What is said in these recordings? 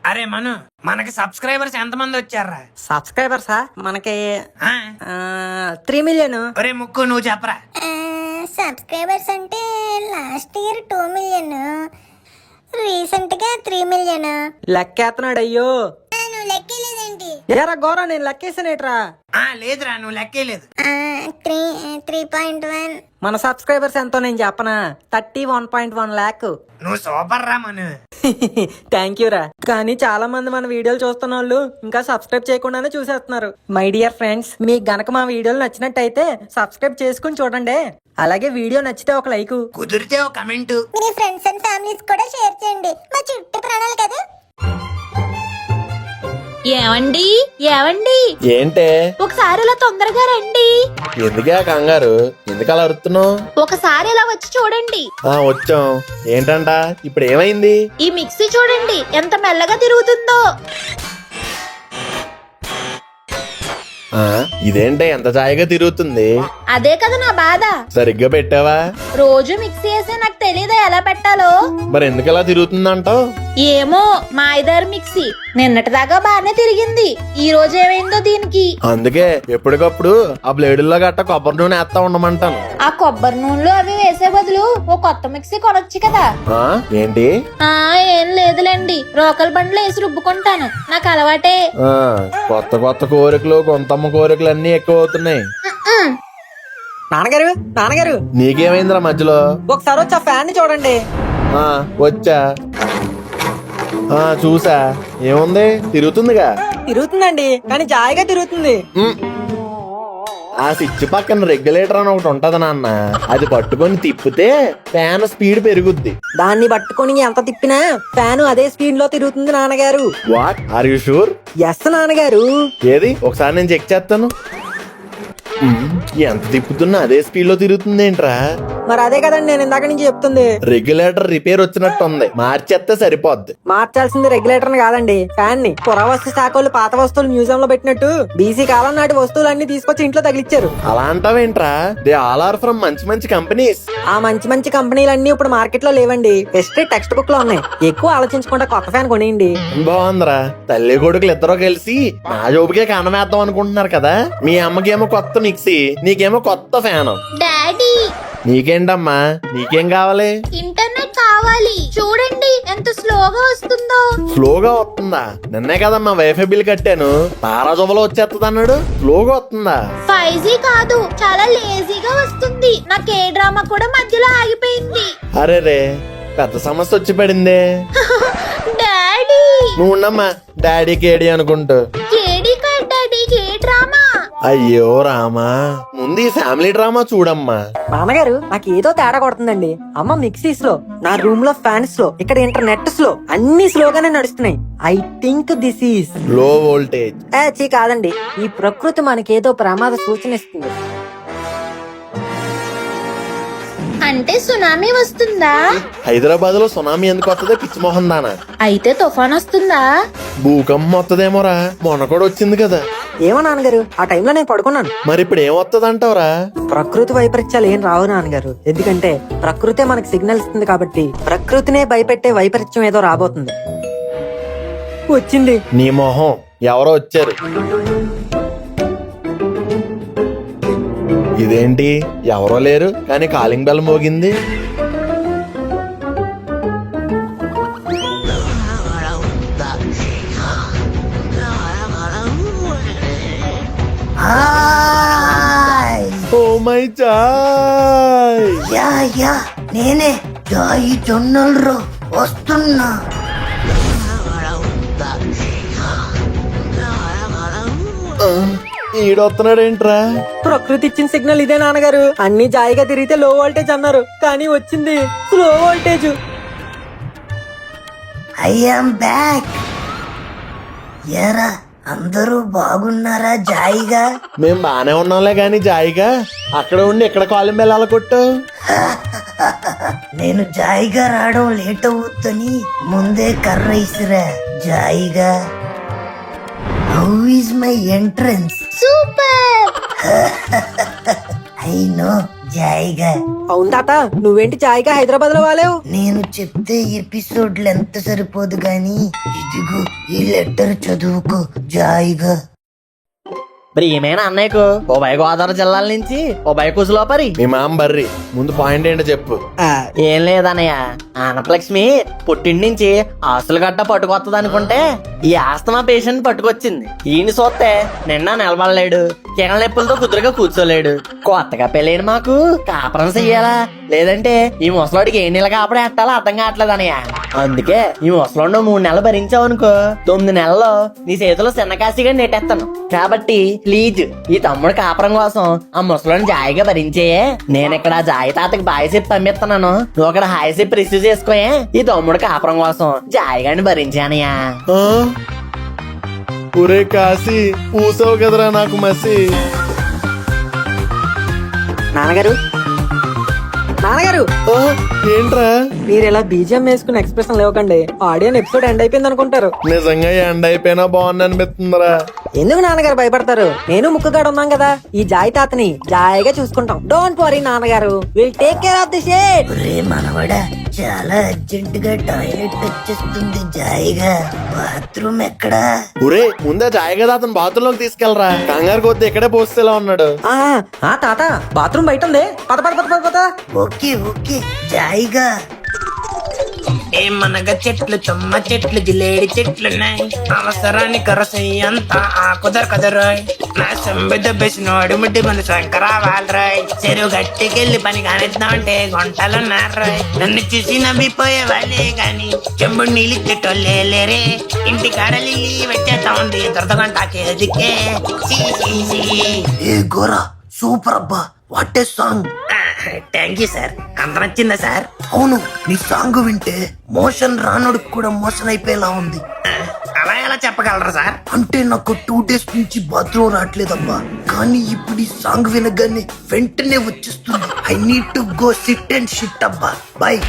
అరే మను, మనకి సబ్స్క్రైబర్స్ ఎంతమంది వచ్చారా? సబ్స్క్రైబర్సా మనకి 3 మిలియన్. ఒరే ముక్కు, నువ్వు చెప్పరా. సబ్స్క్రైబర్స్ అంటే లాస్ట్ ఇయర్ 2 మిలియన్, రీసెంట్ గా 3 మిలియన్. లెక్కేస్తున్నాడు. అయ్యో నువ్వు లెక్కలేదేంటి? ఏరా గోరా, నేను లెక్కేసానేట్రా? లేదురా, నువ్వు లెక్కేలేదు. 3.1. మన సబ్స్క్రైబర్స్ ఎంతో నేను చెప్పనా? 31.1 lakh. నువ్వు సూపర్ రా మను. థ్యాంక్ యూ రా. కానీ చాలా మంది మన వీడియోలు చూస్తున్న వాళ్ళు ఇంకా సబ్స్క్రైబ్ చేయకుండానే చూసేస్తున్నారు. మై డియర్ ఫ్రెండ్స్, మీకు గనక మా వీడియోలు నచ్చినట్టయితే సబ్స్క్రైబ్ చేసుకుని చూడండి. అలాగే వీడియో నచ్చితే ఒక లైక్, కుదిరితే ఒక comment. Me friends and families కూడా షేర్ చేయండి. మా చుట్టూ ప్రాణాలు కదా. ఏవండి ఏవండి, ఏంటే ఒకసారి ఇలా తొందరగా రండి. ఎందుకే కంగారు? ఎందుకు అలా అరుతున్నావు? ఒకసారి ఇలా వచ్చి చూడండి. వచ్చాం. ఏంటంట? ఇప్పుడు ఏమైంది? ఈ మిక్సీ చూడండి ఎంత మెల్లగా తిరుగుతుందో. ఇదేంటే ఎంత జాయిగా తిరుగుతుంది? అదే కదా నా బాధ. సరిగ్గా పెట్టావా? రోజు మిక్సీ వేస్తే నాకు తెలీదా ఎలా పెట్టాలో. మరి ఎందుకు అలా తిరుగుతుందంటావు? ఏమో, మా ఐదారు మిక్సీ నిన్నటి దాకా బాగానే తిరిగింది. ఈ రోజు ఏమైందో దీనికి. అందుకే ఎప్పటికప్పుడు ఆ బ్లేడుల్లో గట్ట కొబ్బరి నూనె వేస్తా ఉండమంటాను. ఆ కొబ్బరి నూనెలో అవి వేసే బదులు ఓ కొత్త మిక్సీ కొనొచ్చు కదా. ఏంటి? ఏం లేదులేండి, రోకల్ బండ్లో వేసి రుబ్బుకుంటాను, నాకు అలవాటే. కొత్త కొత్త కోరికలు, కొంతమ్మ కోరికలు అన్ని ఎక్కువ అవుతున్నాయి. నాన్నగారు నాన్నగారు, నీకేమైందిరా మధ్యలో? ఒకసారి వచ్చి ఆ ఫ్యాన్ ని చూడండి. వచ్చా, చూసా. ఏముంది? తిరుగుతుందిగా. తిరుగుతుందండి, కానీ జాయిగా తిరుగుతుంది. ఆ స్విచ్ పక్కన రెగ్యులేటర్ అని ఒకటి ఉంటది నాన్న, అది పట్టుకొని తిప్పితే ఫ్యాన్ స్పీడ్ పెరుగుద్ది. దాన్ని పట్టుకొని ఎంత తిప్పినా ఫ్యాన్ అదే స్పీడ్ లో తిరుగుతుంది నాన్నగారు. What are you sure? Yes నాన్నగారు. ఏది ఒకసారి నేను చెక్ చేస్తాను. ఎంత తిప్పుతున్నా అదే స్పీడ్ లో తిరుగుతుంది ఏంట్రా? మరి అదే కదండి నేను ఇందాక నుంచి చెప్తుంది. రెగ్యులేటర్ రిపేర్ వచ్చినట్టు ఉంది, మార్చేస్తే సరిపోద్ది. మార్చాల్సింది రెగ్యులేటర్ కాదండి, ఫ్యాన్ ని. పురావస్తు శాఖ వాళ్ళు పాత వస్తువులు మ్యూజియం లో పెట్టినట్టు బీసీ కాలం నాటి వస్తువులన్నీ తీసుకొచ్చి ఇంట్లో తగిలిచ్చారు. అలా అంటావేంట్రా? దే ఆల్ ఆర్ ఫ్రమ్ మంచి మంచి కంపెనీస్. ఆ మంచి మంచి కంపెనీలన్నీ ఇప్పుడు మార్కెట్ లో లేవండి, జస్ట్ టెక్స్ట్ బుక్ లో ఉన్నాయి. ఎక్కువ ఆలోచించకుండా కొత్త ఫ్యాన్ కొనేయండి. బాగుందిరా. తల్లి కొడుకులు ఇద్దరు కలిసి నా జోబుకే కనమేద్దాం అనుకుంటున్నారు కదా. మీ అమ్మకేమో కొత్త మిక్సీ, నీకేమో కొత్త ఫ్యాన్. డాడీ, నీకేంటమ్మా? నీకేం కావాలి? ఇంటర్నెట్ కావాలి. చూడండి ఎంత స్లోగా వస్తుందో. స్లోగా వస్తుందా? నిన్నే కదమ్మా వైఫై బిల్ కట్టాను, తారాజువలో వచ్చేస్తుంది అన్నాడు. స్లోగా వస్తుందా? 5G కాదు, చాలా లేజీగా వస్తుంది. నాకు ఏ డ్రామా కూడా మధ్యలో ఆగిపోయింది. అరే రే, పెద్ద సమస్య వచ్చి పడిందే. డాడీ, నువ్వు ఉండమ్మా, డాడీ కేడి అనుకుంటూ. కేడీ కాదు డాడీ, కే డ్రామా. అయ్యో రామా, ముందు ఈ ఫ్యామిలీ డ్రామా చూడమ్మా. నాన్నగారు, నాకు ఏదో తేడా కొడుతుందండి. అమ్మ మిక్సీస్ లో, నా రూమ్ లో ఫ్యాన్స్ లో, ఇక్కడ ఇంటర్నెట్స్ లో అన్ని స్లోగానే నడుస్తున్నాయి. I think this is low voltage. కాదండి, ఈ ప్రకృతి మనకేదో ప్రమాద సూచన ఇస్తుంది. అంటే సునామీ వస్తుందా? హైదరాబాద్ లో సునామీ ఎందుకు వస్తుందో పిచ్చిమోహన్ దానా. అయితే తుఫాన్ వస్తుందా? భూకంపం వస్తుందేమోరా, మొన్న కూడా వచ్చింది కదా. ఏమో నాన్నగారు, ఆ టైంలో నేను పడుకున్నాను. మరి ఇప్పుడు ఏం వస్తుందంటావురా? ప్రకృతి వైపరీత్యాలు ఏం రావు నాన్నగారు, ఎందుకంటే ప్రకృతే మనకి సిగ్నల్ ఇస్తుంది కాబట్టి. ప్రకృతినే భయపెట్టే వైపరీత్యం ఏదో రాబోతుంది. వచ్చింది. నీ మొహం, ఎవరో వచ్చారు. ఇదేంటి ఎవరో లేరు కానీ కాలింగ్ బెల్ మోగింది. Oh my Joy. యా నేనే జాయి జొన్నలు వస్తున్నా. ఈడొస్తున్నాడేంట్రా? ప్రకృతి ఇచ్చిన సిగ్నల్ ఇదే నాన్నగారు. అన్ని జాయిగా తిరిగితే లో వోల్టేజ్ అన్నారు, కానీ వచ్చింది slow voltage. I am back. ఎరా అందరూ బాగున్నారా జాయిగా? మేం బానే ఉన్నాంలే గాని జాయిగా అక్కడ ఉండి ఇక్కడ కాలింగ్ బెల్ అలా కొట్టావు. నేను జాయిగా రావడం లేట్ అవుతుందని ముందే కర్ర ఇసిరా. జాయిగా how is my entrance? Super. I know జాయిగా అవును తాత, నువ్వేంటి జాయిగా హైదరాబాద్ లో వాలేవు? నేను చెప్తే ఎపిసోడ్లు ఎంత సరిపోదు గాని ఇదిగో ఈ లెటర్ చదువుకో జాయిగా. ప్రియమైన అన్నయ్యకు ఉభయ గోదావరి జిల్లాల నుంచి ఉభయ కుసులోపరి. మీ మామ బర్రి ముందు పాయింట్ ఏంటో చెప్పు. ఏం లేదన్నయ్య, ఆనపలక్ష్మి పుట్టింటి నుంచి ఆస్తులు గట్ట పట్టుకొత్తది అనుకుంటే ఈ ఆస్తమా పేషెంట్ పట్టుకొచ్చింది. ఈయన చూస్తే నిన్న నిలబడలేడు, కీళ్ళ నొప్పులతో కుదురుగా కూర్చోలేడు. కొత్తగా పెళ్ళైన మాకు కాపురం చెయ్యాలా లేదంటే ఈ ముసలోడికి ఏ నెల కాపురం ఎట్టాలో అర్థం కావట్లేదు అన్నయ్య. అందుకే ఈ ముసలోడు 3 నెలలు భరించావు అనుకో, 9 నెలల్లో నీ చేతిలో చిన్నకాశిగా నెట్టేస్తాను. కాబట్టి ప్లీజ్ ఈ తమ్ముడు కాపురం కోసం ఆ ముసలోని జాయిగా భరించేయే. నేను ఇక్కడ జాయి తాతకి బాయ్ చెప్పి పంపిస్తున్నాను, నువ్వు అక్కడ హాయ్ చెప్పి రిసీవ్ చేసుకోయే. ఈ తమ్ముడు కాపురం కోసం జాయిగాని భరించానయ్యా. ఆ? ఒరే కాశీ, పూసావు కదరా నాకు మసి. నాన్నగారు, నాన్నగారు, ఆ, ఏంట్రా మీరు ఇలా బీజిఎం వేసుకుని ఎక్స్ప్రెషన్ లేవకండి, ఆడియో ఎపిసోడ్ ఎండ్ అయిపోయింది అనుకుంటారు. నిజంగా ఎండ్ అయిపోయినా బాగుంది అనిపిస్తుందిరా. ఎందుకు నాన్నగారు భయపడతారు? నేను ముక్కుగాడు ఉన్నాం కదా, ఈ జాయి తాతని జాయిగా చూసుకుంటాం. డోంట్ వరీ నాన్నగారు, will take care of the shade. రే మనవడా, చాలా అర్జెంట్ గా టాయిలెట్ వచ్చేస్తుంది జాయిగా. బాత్రూమ్ ఎక్కడా? ఒరే ముందే జాయిగా తాతను బాత్రూమ్ లోకి తీసుకెళ్ళరా, కంగారు కొద్ది ఇక్కడే పోస్తేలా ఉన్నాడు. ఆ తాత బాత్రూమ్ బయట ఉంది, పద పద పద పద. ఓకే ఓకే జాయిగా. ఏమనగా చెట్లు తుమ్మ చెట్లు జిలేడి చెట్లున్నాయి, అవసరానికి రసయ్యంత ఆకు దొరకదురాయ్. నా సంబిద బెసినోడు ముడ్డి మన శంకరావాలరాయ్. చెరువు గట్టికెళ్ళి పని కానిద్దామంటే గుంటలున్నారాయ్. నన్ను చూసి నవ్విపోయే వాళ్ళే గాని చెంబుడు నీళ్ళిచ్చేటోళ్ళే లేరే. ఇంటి కాడలి వచ్చేస్తా ఉంది దొరదగంటాకే దిక్కే. ఏ గోరా సూపర్ అబ్బా, what a song. Thank you sir. అంత నచ్చిందా సార్? అవును, నీ సాంగ్ వింటే మోషన్ రానుడికి కూడా మోషన్ అయిపోయేలా ఉంది. అలా ఎలా చెప్పగలరా సార్? అంటే నాకు 2 days నుంచి బాత్రూమ్ రావట్లేదబ్బా, కానీ ఇప్పుడు ఈ సాంగ్ వినగానే వెంటనే వచ్చేస్తుంది. I need to go SIT and shit అబ్బా, బాయ్.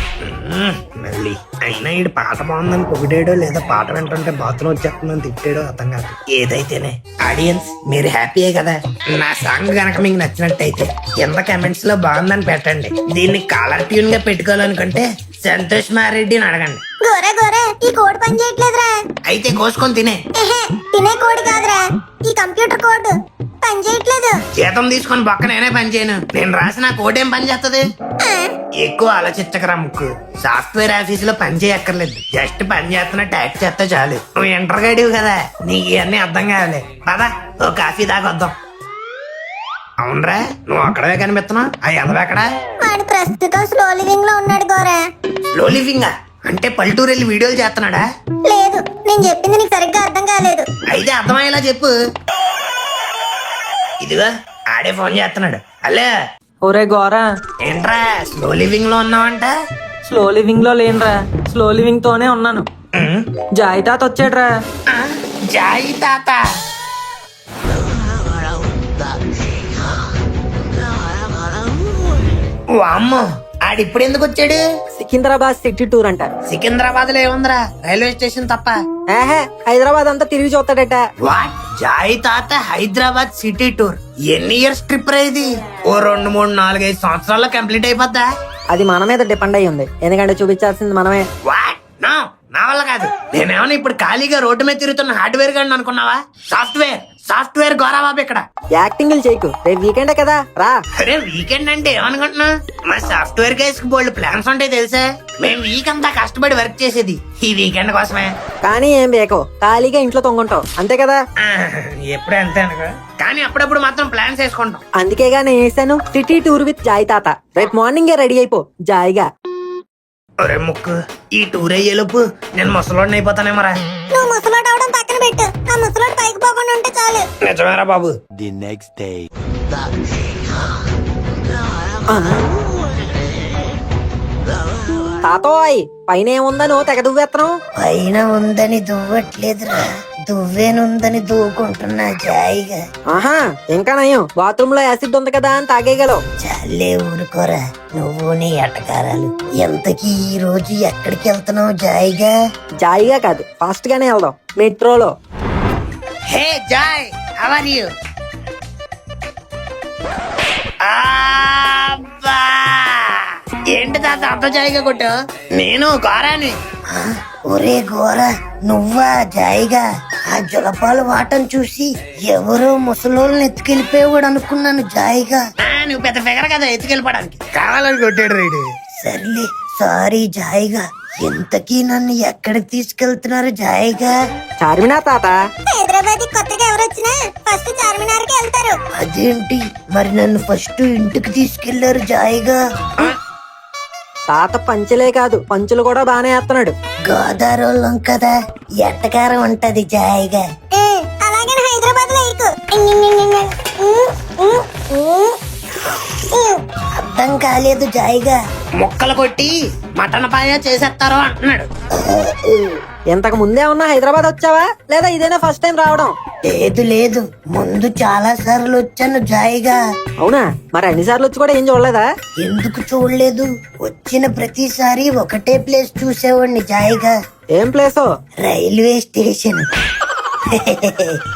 మళ్ళీ అయినా ఈ పాట బాగుందని పొగిడేడో లేదా పాట వింటుంటే బాత్రూమ్ వచ్చేస్తుందని తిట్టాడో అర్థం కాదు. ఏదైతేనే ఆడియన్స్ మీరు హ్యాపీయే కదా. నా సాంగ్ గనక మీకు నచ్చినట్టయితే కింద కమెంట్స్ లో బాగుందని పెట్టండి. దీన్ని కాలర్ ట్యూన్ గా పెట్టుకోవాలనుకుంటే సంతోష్ మారెడ్డిని అడగండి. గోరే గోరే, ఈ కోడ్ పని చేయట్లేదురా. అయితే కోసుకొని తినే. తినే కోడ్ కాదురా, ఈ కంప్యూటర్ కోడ్ పని చేయట్లేదు. జీతం తీసుకొని పక్క నేనే పని చేయను. నేను రాసిన కోడ్ ఏం పని చేస్తుంది? ఎక్కువ ఆలోచించకరా ముక్కు. సాఫ్ట్వేర్ ఆఫీస్ లో పని చేయక్కర్లేదు, జస్ట్ పని చేస్తున్న ట్యాక్ చేస్తే చాలు. నువ్వు ఇంటర్ గడివి కదా, నీకు ఇవన్నీ అర్థం కావాలి. పదా ఓ కాఫీ తాగొద్దాం. అవునరా, నువ్వు అక్కడే కనిపిస్తున్నావు. ఆ ఎదవ ఎక్కడా? వాడు ప్రస్తుతం స్లో లివింగ్ లో ఉన్నాడు గోరా. లో లివింగ్ అంటే పల్లెటూరు వెళ్ళి వీడియోలు చేస్తున్నాడా? లేదు, నేను చెప్పింది నీకు సరిగ్గా అర్థం కాలేదు. అయితే అర్థమయ్యేలా చెప్పు. ఇదిగో ఆడే ఫోన్ చేస్తున్నాడు. హలో ఒరే గోరా, ఏంట్రా స్లో లివింగ్ లో ఉన్నావంట? స్లో లివింగ్ లో లేనురా, స్లో లివింగ్ తోనే ఉన్నాను. జాయి తాత వచ్చాడ్రా. జాయి తాత. వామ్మో, ఆడిప్పుడు ఎందుకు వచ్చాడు? సికింద్రాబాద్ సిటీ టూర్ అంట. సికింద్రాబాద్ లో ఏముందిరా, రైల్వే స్టేషన్ తప్ప. హైదరాబాద్ అంతా తిరిగి చూస్తాడట. వాట్? జాయి తాత హైదరాబాద్ సిటీ టూర్ ఎన్ని ఇయర్స్ ట్రిప్ రా ఇది? ఓ 2, 3, 4, 5 సంవత్సరాల్లో కంప్లీట్ అయిపోద్దా? అది మన మీద డిపెండ్ అయ్యి ఉంది, ఎందుకంటే చూపించాల్సింది మనమే. వాట్? నో, నా వల్ల కాదు. నేనేమన్నా ఇప్పుడు ఖాళీగా రోడ్డు మీద తిరుగుతున్న హార్డ్వేర్ గాడిని అనుకున్నావా? సాఫ్ట్వేర్ గోరాబాబు ఇక్కడ. యాక్టింగ్ చేయకు, రేపు వీకెండే కదా రా. అరే వీకెండ్ అంటే ఏమనుకుంటున్నా? మా సాఫ్ట్వేర్ గైస్ కి బోల్డ్ ప్లాన్స్ ఉంటాయి తెలుసా. మేము వీక్ అంతా కష్టపడి వర్క్ చేసేది ఈ వీకెండ్ కోసమే. కానీ ఏం బేకో, ఖాళీగా ఇంట్లో తొంగుంటావు అంతే కదా. ఎప్పుడే అంతే అనుకో, కానీ అప్పుడప్పుడు మాత్రం ప్లాన్స్ వేసుకుంటాం. అందుకేగా నేను వేసాను సిటీ టూర్ విత్ జాయి తాత. రేపు మార్నింగే రెడీ అయిపో జాయిగా. ఒరే ముక్కు, ఈ టూర్ అయ్యేలోపు నేను ముసలోడిని అయిపోతానేమరా. నువ్వు ముసలోడు అవడం పక్కన పెట్టు, ఆ ముసలోడు పైకి పోకుండా ఉంటే చాలు. నిజమేరా బాబు. The next day. తాతోయ్, పైన ఏముందని తెగ దువ్వేత్తనం. పైన ఉందని దువ్వట్లేదురా, దువ్వేనుందని దూకుంటున్నా జాయిగా. ఆహా, ఇంకా నయం, బాత్రూమ్ లో యాసిడ్ ఉంది కదా అని తాగేయగలవు. చాలే ఊరుకోరా, నువ్వు నీ ఎటకారాలు. ఎంతకీ ఈ రోజు ఎక్కడికి వెళ్తున్నావు జాయిగా? జాయిగా కాదు, ఫాస్ట్ గానే వెళ్దాం, మెట్రోలో. హే జాయ్, హౌ ఆర్ యు? అబ్బా ఏంటి తాత అంత జాయిగా కొట్టు? నేను గోరాని. ఒరే గోర, నువ్వా జాయిగా? ఆ జలపాలు వాటం చూసి ఎవరో ముసలోళ్ళని ఎత్తుకెళ్ళిపోయాడు అనుకున్నాను జాయిగా. నువ్వు పెద్ద ఫిగర్ కదా ఎత్తుకెళ్ళిపోవడానికి, కావాలని కొట్టాడు రైడు. సర్లే, సారీ జాయిగా. ఇంతకీ నన్ను ఎక్కడికి తీసుకెళ్తున్నారు జాయిగా? చార్మినార్ తాత. హైదరాబాద్ కొత్తగా ఎవరు వచ్చినా ఫస్ట్ చార్మినార్ కి వెళ్తారు. అదేంటి మరి నన్ను ఫస్ట్ ఇంటికి తీసుకెళ్లారు జాయిగా? తాత పంచలే కాదు పంచులు కూడా బానే వేస్తున్నాడు. గోదావరిలో కదా ఎట్టకారం ఉంటది జాయిగా. అలాగే హైదరాబాద్ లో అర్థం కాలేదు జాయిగా. ముక్కలు కొట్టి మటన్ పాయ చేసేస్తారు అంటున్నాడు. ఇంతకు ముందే ఉన్నా హైదరాబాద్ వచ్చావా లేదా ఇదేనా ఫస్ట్ టైం రావడం? లేదు లేదు, ముందు చాలా సార్లు వచ్చాను జాయిగా. అవునా? మరి అన్నిసార్లు వచ్చి కూడా ఏం చూడలేదా? ఎందుకు చూడలేదు? వచ్చిన ప్రతిసారి ఒకటే ప్లేస్ చూసేవాడిని జాయిగా. ఏం ప్లేసో? Railway station.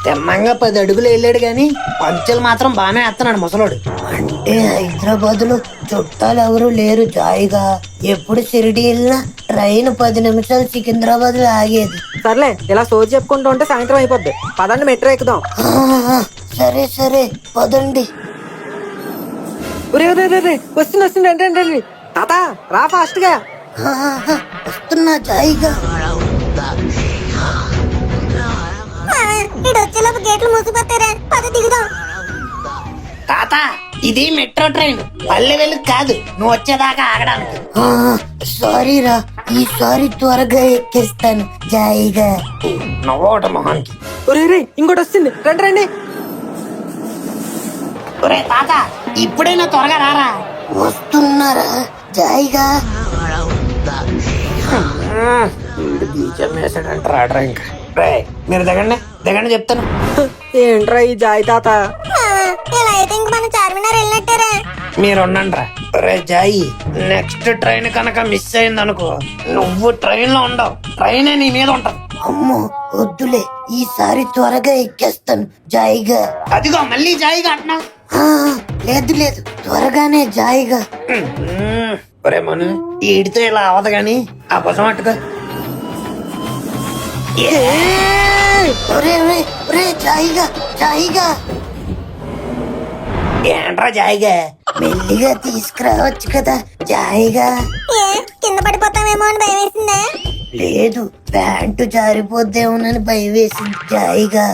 తిమ్మంగా 10 అడుగులు వెళ్ళాడు గాని పంచులు మాత్రం బాగానే వేస్తున్నాడు ముసలోడు. అంటే హైదరాబాద్ లో చుట్టాలు ఎవరు లేరు జాయిగా. ఎప్పుడు షిరిడి వెళ్ళినా ట్రైన్ 10 నిమిషాలు సికింద్రాబాద్ లో ఆగేది. సర్లే, ఇలా సోది చెప్పుకుంటూ ఉంటే సాయంత్రం అయిపోద్ది. పదండి మెట్రో ఎక్కుదాం. సరే సరే పదండి. వస్తుంది అంటే తాత రా ఫాస్ట్ గా. వస్తున్నా జాయిగా. వచ్చేలోపు గేట్లు మూసిపోతారా? పద దిగుదాం. తాత ఇది మెట్రో ట్రైన్, పల్లె వెలుగు కాదు నువ్వు వచ్చేదాకా ఆగడానికి. సారీ రా, ఈసారి త్వరగా ఎక్కేస్తాను జాయిగా. నవ్వోట మొహానికి. ఇంకోటి వస్తుంది, రండి రండి. ఒరే తాత ఇప్పుడైనా త్వరగా రారా. వస్తున్నారా జాయిగా? బీచం వేసాడంట రాడరా ఇంకా. మీరు దిగండి దిగండి చెప్తాను. ఏంట్రా ఈ జాయి తాత? ఇలా అయితే ఇంక మనం చార్మినార్ వెళ్ళినట్టారా? మీరు ఉండండి రా. రే జాయి, నెక్స్ట్ ట్రైన్ కనుక మిస్ అయింది అనుకో, నువ్వు ట్రైన్ లో ఉండవు, ట్రైనే నీ మీద ఉంటది. అమ్మో వద్దులే, ఈసారి త్వరగా ఎక్కేస్తాను జాయిగా. అదిగో మళ్ళీ జాయిగా అంటున్నా. లేదు లేదు, త్వరగానే జాయిగా. ఒరే మను, ఈడితో ఇలా అవదు గాని ఆ బసం అట్టుకో. జాయిగా జాయిగా. ఏంట్రా జాయిగా? మెల్లిగా తీసుకురావచ్చు కదా జాయిగా. కింద పడిపోతామేమో అని భయం వేసిందా? లేదు, ప్యాంటు జారిపోద్దేమోనని భయం వేసింది జాయిగా.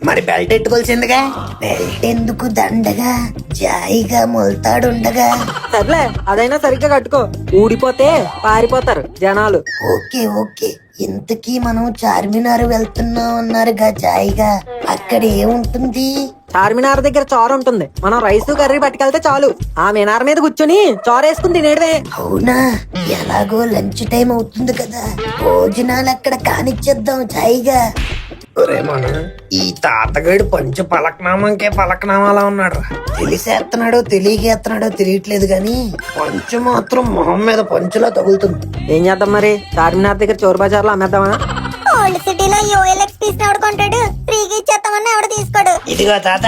మరి బెల్ట్ ఎట్టుకోవాల్సిందిగా. బెల్ట్ ఎందుకు, దండగా జాయిగా మొలతాడుండగా. సర్లే, అదైనా సరిగ్గా కట్టుకో, ఊడిపోతే పారిపోతారు జనాలు. Okay okay. ఇంతకీ మనం చార్మినార్ వెళ్తున్నాం అన్నారుగా జాయిగా, అక్కడ ఏముంటుంది? చార్మినార్ దగ్గర చారు ఉంటుంది, మనం రైస్ కర్రీ పట్టుకెళ్తే చాలు. ఆ మినార్ మీద కూర్చొని చారు వేసుకుని తినేడవే. అవునా? ఎలాగో లంచ్ టైం అవుతుంది కదా, భోజనాలు అక్కడ కానిచ్చేద్దాం జాయిగా. ఒరే మన ఈ తాతగాడు పంచు పలకనామంకే పలకనామాలా ఉన్నాడు. తెలిసేస్తున్నాడో తెలియకేస్తున్నాడో తెలియట్లేదు గాని పంచు మాత్రం మొహం మీద పంచులా తగులుతుంది. ఏం చేద్దాం మరి? చార్మినార్ దగ్గర చోరు బజార్ లో అమ్మేద్దామా? ఓల్డ్ సిటీలో యోఎల్ఎక్స్ పీస్ ఎవడు కొంటాడు? ఫ్రీగా ఇచ్చేస్తామని ఎవడు తీసుకోడు. ఇదిగో తాత,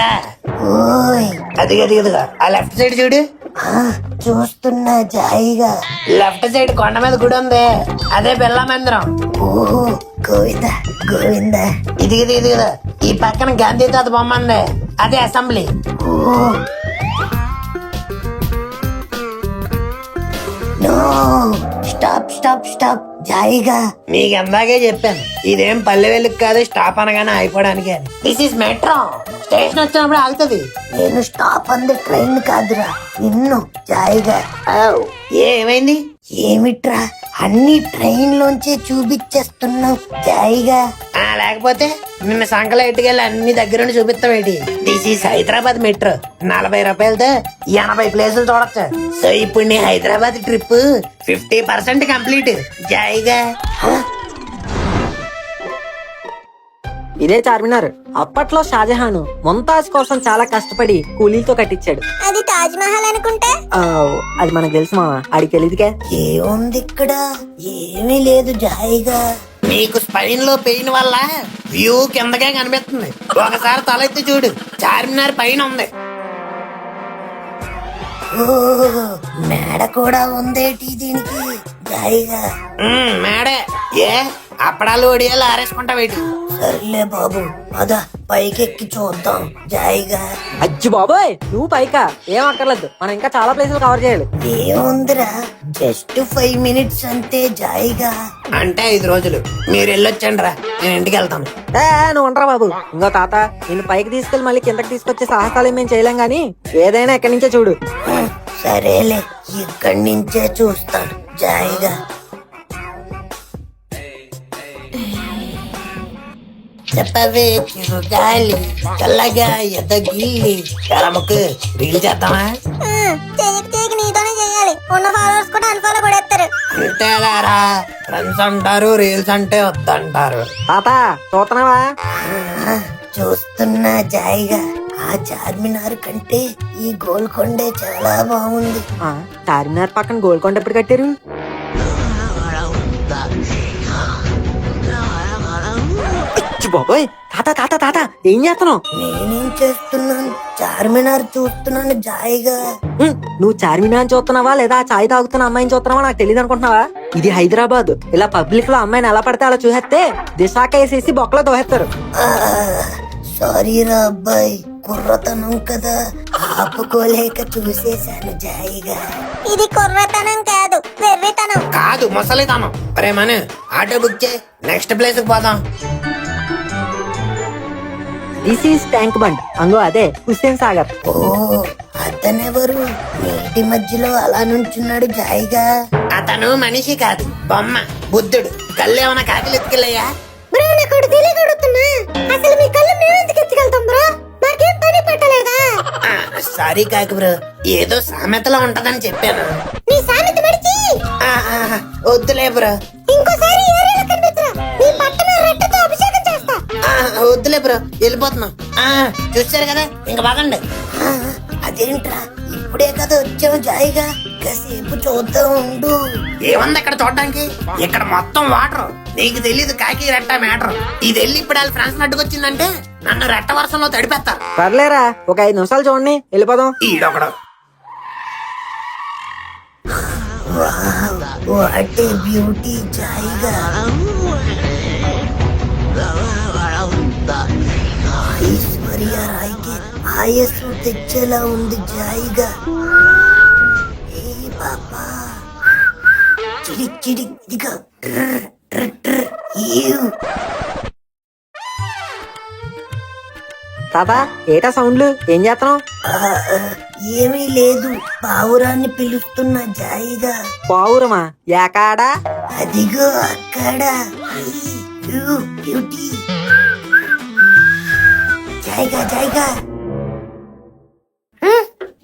ఓయ్ అదిగదిగదిగో ఆ లెఫ్ట్ సైడ్ చూడు. చూస్తున్నా జాయిగా. లెఫ్ట్ సైడ్ కొండ మీద గుడి ఉంది, అదే బిర్లా మందిరం. ఓహో గోవిందా గోవిందా. ఇదిగదిగదిగదో ఈ పక్కన గాంధీ తాత బొమ్మ ఉంది, అదే assembly. Oh no, stop stop stop జాయిగా. నీకు ఎందాకే చెప్పాను, ఇదేం పల్లె వెలుగు కాదు, స్టాప్ అనగానే అయిపోవడానికి. దిస్ ఇస్ మెట్రో, స్టేషన్ వచ్చినప్పుడు ఆగుతుంది. నేను స్టాప్ అంది ట్రైన్ కాదురా, నిన్ను జాయిగా. ఏమైంది? ఏమిట్రా అన్ని ట్రైన్ లోంచే చూపించేస్తున్నావు జాయిగా? లేకపోతే నిన్న సంకలో ఎట్టుకెళ్ళి అన్ని దగ్గరుండి చూపిస్తామేటి. దిస్ ఈస్ హైదరాబాద్ మెట్రో, 40 రూపాయలతో 80 ప్లేసులు చూడొచ్చు. సో ఇప్పుడు నీ హైదరాబాద్ ట్రిప్ 50% కంప్లీట్ జాయిగా. ఇదే చార్మినార్. అప్పట్లో షాజహాన్ ముంతాజ్ కోసం చాలా కష్టపడి కూలీలతో కట్టించాడు. అది తాజ్ మహల్ అనుకుంటా. అది మనకు తెలుసు మావా, ఆడికి తెలియదుగా. ఏముంది ఇక్కడ? ఏమీ లేదు జాయిగా. నీకు స్పైన్ లో పెయిన్ వల్ల వ్యూ కిందకే కనిపిస్తుంది. ఒకసారి తలెత్తి చూడు, చార్మినార్ పైన ఉంది. ఓ మేడ కూడా ఉందేటి దీనికి జాయిగా. మేడే ఏ అప్పడాలు ఒడియాలు ఆరేసుకుంటా వెయిట్. సర్లే బాబు పద పైకెక్కి చూద్దాం జాయిగా. అచ్చి బాబోయ్ నువ్వు పైకా ఏం అక్కర్లేదు, మనం ఇంకా చాలా ప్లేసులు కవర్ చేయాలి. ఏముందిరా జస్ట్ 5 minutes అంతే జాయిగా. అంటే 5 రోజులు. మీరు వెళ్ళొచ్చండి రా, నేను ఇంటికి వెళ్తాను. నువ్వు ఉండరా బాబు. ఇంకో తాత నిన్ను పైకి తీసుకెళ్లి మళ్ళీ కిందకి తీసుకొచ్చే సాహసాలు మేము చేయలేం గానీ ఏదైనా ఎక్కడి నుంచే చూడు. సరేలే ఇక్కడి నుంచే చూస్తాను జాయిగా. చెప్పవే చిరుగాలి చల్లగా ఎదగిల్లి. ఎలముకు రీల్ చేద్దామా? నీతోనే చేయాలి, ఉన్న ఫాలోవర్స్ కూడా అన్ఫాలో కొడేస్తారు. అంతేలారా, ఫ్రెండ్స్ అంటారు, రీల్స్ అంటే వద్దంటారు. తాత చూస్తున్నావా? చూస్తున్నా జాయిగా. ఆ చార్మినార్ కంటే ఈ గోల్కొండే చాలా బాగుంది. చార్మినార్ పక్కన గోల్కొండ ఎప్పుడు కట్టారు? బాబోయ్ తాత తాత తాత ఏం చేస్తున్నావు? నేనేం చేస్తున్నాను, చార్మినార్ చూస్తున్నాను జాయిగా. నువ్వు చార్మినార్ చూస్తున్నావా లేదా చాయ్ తాగుతున్న అమ్మాయిని చూస్తున్నావా నాకు తెలియదు అనుకుంటున్నావా? ఇది హైదరాబాద్. ఇలా పబ్లిక్ లో అమ్మాయిని ఎలా పడితే అలా చూసేస్తే దిశాక వేసేసి బొక్కలో దోహేస్తారు. సారీ రా అబ్బాయి, కుర్రతనం కదా ఆపుకోలేక చూసేశాను జాయిగా. ఇది కుర్రతనం కాదు, వెర్రితనం. కాదు ముసలితనం. ప్రేమను ఆటో బుక్ చేయి, నెక్స్ట్ ప్లేస్ కి పోదాం. This is Tank Bund. అంగో అదే హుస్సేన్ సాగర్. ఓ అతనెవరు నీటి మధ్యలో అలా నుంచున్నాడు జాయిగా? అతను మనిషి కాదు, బొమ్మ, బుద్ధుడు. కళ్ళు ఏమైనా కాకిలు ఎత్తుకెళ్ళయ్యా? అసలు మీ కళ్ళు మేము ఎందుకు ఎత్తుకెళ్తాం బ్రో? మాకేం పని పెట్టలేదా? సారీ కాకి బ్రో, ఏదో సామెతలో ఉంటదని చెప్పాను. నీ సామెత మడిచి వద్దులే బ్రో. ఇంకోసారి ఏరియాలో కనిపించరా నీ పట్టణ రెట్టతో అభిషేకం చేస్తా. వద్దులే బ్రో, వెళ్ళిపోతున్నాం. చూసారు కదా, ఇంక పదండి. అదేంట్రా ఇప్పుడే కదా వచ్చాము జాయిగా, కాసేపు చూద్దాం ఉండు. ఏముంది ఇక్కడ చూడడానికి? ఇక్కడ మొత్తం వాటర్. నీకు తెలీదు కాకి రెట్ట మ్యాటర్. ఇది వెళ్ళి ఇప్పుడు వాళ్ళ ఫ్రెండ్స్ నడ్డుకొచ్చిందంటే నన్ను రెట్ట వర్షంలో తడిపేస్తారు. పర్లేరా, ఒక 5 నిమిషాలు చూడండి వెళ్ళిపోదాం. ఈడొకడు. వాట్ ఏ బ్యూటీ జాయిగా. ఐశ్వర్య రాయ్కి ఆయస్సు తెచ్చేలా ఉంది జాయిగా. ఏ పాపా చిడిక్ చిడిక్ దిగా. తాత ఏటా సౌండ్లు? ఏం చేస్తున్నావు? ఏమీ లేదు, పావురాన్ని పిలుస్తున్నా జాయిగా. పావురమా? ఏకాడా? అదిగో అక్కడ. బ్యూటీ జాయిగా జాయిగా.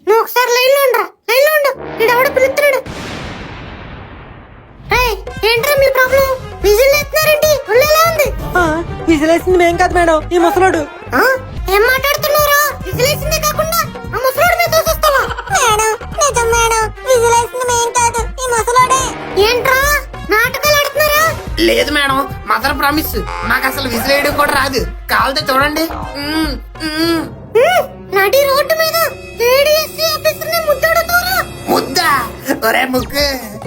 నువ్వు ఒకసారి లైన్ లో ఉండరా, లైన్ లో ఉండు. వీడెవడ పిలుస్తున్నాడు? ఏంట్రా మీ ప్రాబ్లం? విజిల్ ఎత్తున్నారేంటి? ఒళ్ళెలా ఉంది? విసిలేసింది మేం కాదు మేడం, ఈ ముసలోడు. ఏం మాట్లాడుతున్నారా? విజిలేసిందే కాకుండా ఆ ముసలోడి మీద దోసేస్తావా? మేడం నిజం మేడం, విజిలేసింది మేం కాదు, ఈ ముసలోడే. ఏంట్రా నాటకాలు ఆడుతున్నారా? లేదు మేడం, మదర్ ప్రామిస్. నాకు అసలు విసిరేయడం కూడా రాదు. కావాలంటే చూడండి. నడి రోడ్డు మీద ఏడీఎస్సీ ఆఫీసర్ ని ముద్దాడుతారా? ముద్దా? ఒరే ముక్కు.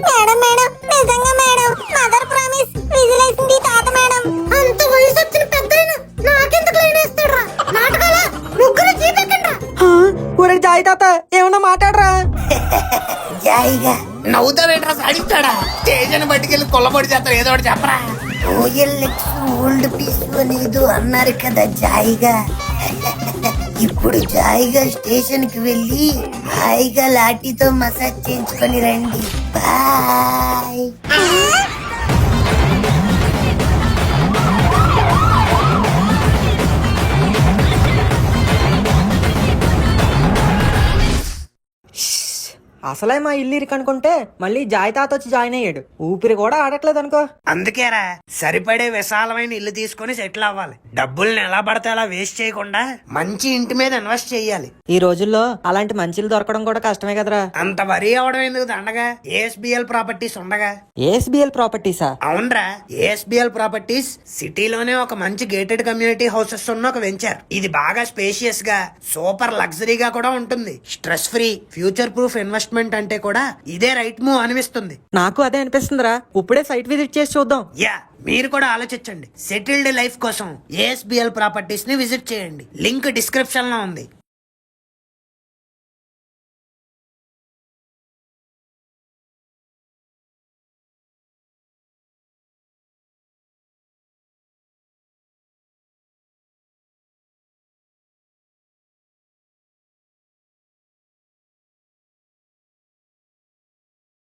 మేడం మేడం నిజంగా మేడం, మదర్ ప్రామిస్. విజిలేసింది తాత మేడం. అంత వయసు వచ్చిన పెద్దయిన నాకెందుకు లైన్ వేస్తాడ్రా? నాటకాలా? ముగ్గురు జీపెక్కండ్రా. ఒరే జాయ్ తాత ఏమన్నా మాట్లాడరా? జాయిగా నవ్వుతా వేటరా, సాడిస్తాడా? స్టేషన్ బయటికెళ్ళి కొల్లబడి చేస్తారు. ఏదో ఒకటి చెప్పరా. ఓఎల్ఎక్స్ ఓల్డ్ పీస్ అనేది అన్నారు కదా జాయిగా. ఇప్పుడు జాయిగా స్టేషన్ కి వెళ్ళి హాయిగా లాఠీతో మసాజ్ చేయించుకొని రండి. బాయ్. అసలే మా ఇల్లు ఇరుకనుకుంటే మళ్ళీ జాయ్ తాత వచ్చి జాయిన్ అయ్యాడు. ఊపిరి కూడా ఆడట్లేదు అనుకో. అందుకేరా సరిపడే విశాలమైన ఇల్లు తీసుకొని సెటిల్ అవ్వాలి. డబ్బుల్ని ఎలా పడితే అలా వేస్ట్ చేయకుండా మంచి ఇంటి మీద ఇన్వెస్ట్ చేయాలి. ఈ రోజుల్లో అలాంటి మంచిలు దొరకడం కూడా కష్టమే కదరా. అంత వరి అవడం ఎందుకు దండగా, ఏఎస్బిఎల్ ప్రాపర్టీస్ ఉండగా. ఏఎస్బిఎల్ ప్రాపర్టీసా? అవునరా, ఏఎస్బిఎల్ ప్రాపర్టీస్ సిటీలోనే ఒక మంచి గేటెడ్ కమ్యూనిటీ హౌసెస్ ఉన్న ఒక వెంచర్. ఇది బాగా స్పేషియస్ గా, సూపర్ లగ్జరీగా కూడా ఉంటుంది. Stress free, future proof investment అంటే కూడా ఇదే రైట్ మూవ్ అనిపిస్తుంది. నాకు అదే అనిపిస్తుందిరా. ఇప్పుడే సైట్ విజిట్ చేసి చూద్దాం. యా, మీరు కూడా ఆలోచించండి. సెటిల్డ్ లైఫ్ కోసం ఏఎస్బిఎల్ ప్రాపర్టీస్ ని విజిట్ చేయండి. లింక్ డిస్క్రిప్షన్ లో ఉంది.